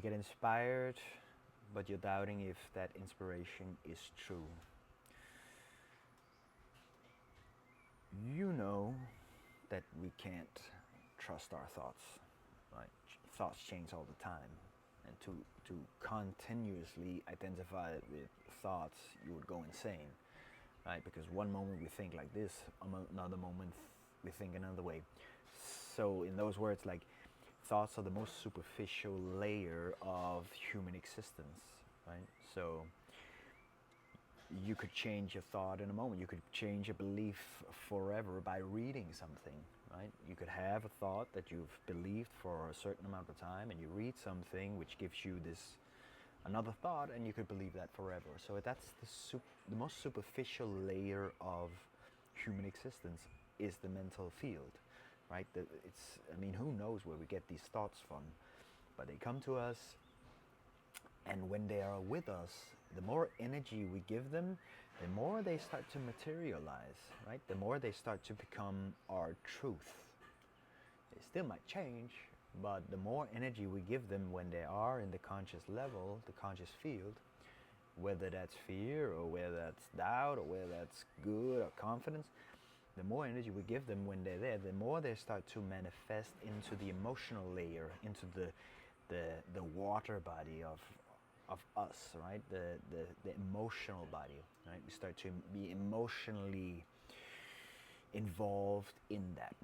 You get inspired, but you're doubting if that inspiration is true. You know that we can't trust our thoughts, right? Thoughts change all the time. And to continuously identify it with thoughts, you would go insane, right? Because one moment we think like this, another moment we think another way. So in those words, like, thoughts are the most superficial layer of human existence, right? So you could change your thought in a moment. You could change a belief forever by reading something, right? You could have a thought that you've believed for a certain amount of time, and you read something which gives you this another thought, and you could believe that forever. So that's the most superficial layer of human existence is the mental field, right? I mean, who knows where we get these thoughts from, but they come to us, and when they are with us, the more energy we give them, the more they start to materialize, right? The more they start to become our truth. They still might change, but the more energy we give them when they are in the conscious level, the conscious field, whether that's fear or whether that's doubt or whether that's good or confidence, the more energy we give them when they're there, the more they start to manifest into the emotional layer, into the water body of us, right? The emotional body, right? We start to be emotionally involved in that,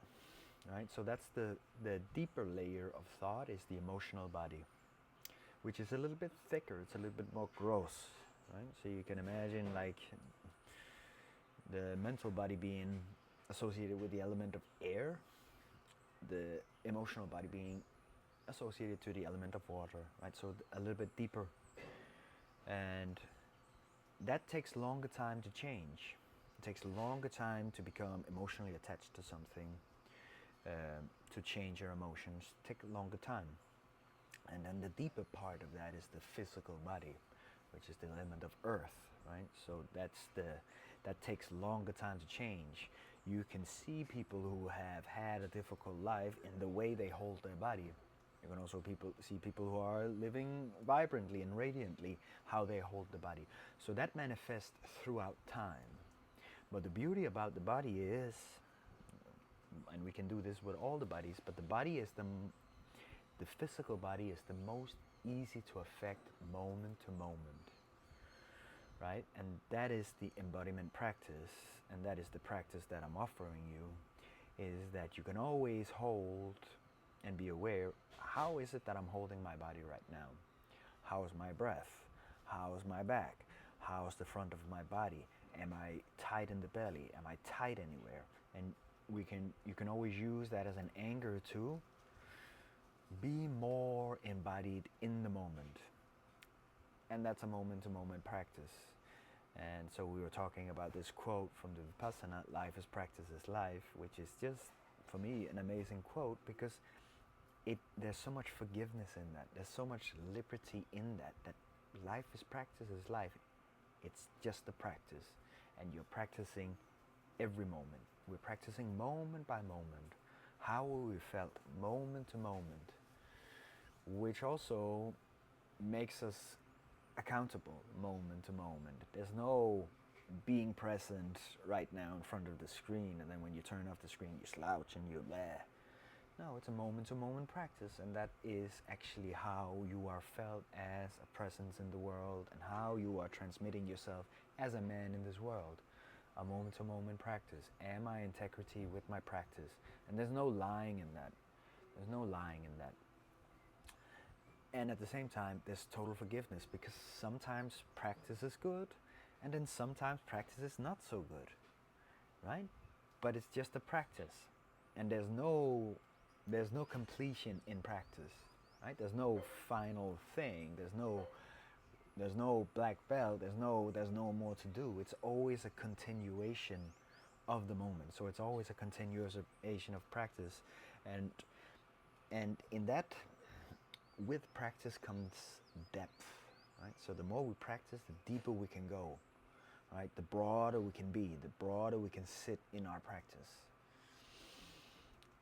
right? So that's the deeper layer of thought is the emotional body, which is a little bit thicker. It's a little bit more gross, right? So you can imagine like the mental body being associated with the element of air, the emotional body being associated to the element of water, right? So a little bit deeper, and that takes longer time to change. It takes a longer time to become emotionally attached to something, to change your emotions. Take a longer time. And then the deeper part of that is the physical body, which is the element of earth, right? So that takes longer time to change. You can see people who have had a difficult life in the way they hold their body. You can also see people who are living vibrantly and radiantly, how they hold the body. So that manifests throughout time. But the beauty about the body is, and we can do this with all the bodies, but the body is the physical body is the most easy to affect moment to moment, right? And that is the embodiment practice, and that is the practice that I'm offering you, is that you can always hold and be aware, how is it that I'm holding my body right now? How's my breath? How's my back? How's the front of my body? Am I tight in the belly? Am I tight anywhere? And you can always use that as an anchor to be more embodied in the moment. And that's a moment-to-moment practice. And so we were talking about this quote from the Vipassana, life is practice is life, which is just, for me, an amazing quote, because there's so much forgiveness in that. There's so much liberty in that life is practice is life. It's just a practice. And you're practicing every moment. We're practicing moment by moment. How we felt moment to moment, which also makes us accountable moment to moment. There's no being present right now in front of the screen, and then when you turn off the screen, you slouch and you're there. No, it's a moment to moment practice, and that is actually how you are felt as a presence in the world and how you are transmitting yourself as a man in this world. A moment to moment practice. Am I in integrity with my practice? And there's no lying in that. There's no lying in that. And at the same time, there's total forgiveness, because sometimes practice is good, and then sometimes practice is not so good, right? But it's just a practice, and there's no completion in practice, right? There's no final thing. There's no black belt. There's no more to do. It's always a continuation of the moment. So it's always a continuation of practice, and in that, with practice comes depth, right? So the more we practice, the deeper we can go, right? The broader we can be, the broader we can sit in our practice.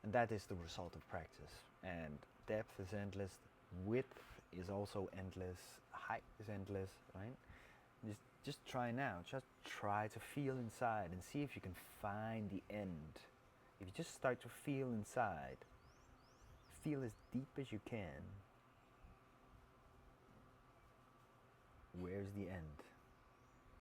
And that is the result of practice. And depth is endless, width is also endless, height is endless, right? Just try now. Just try to feel inside and see if you can find the end. If you just start to feel inside, feel as deep as you can. Where's the end?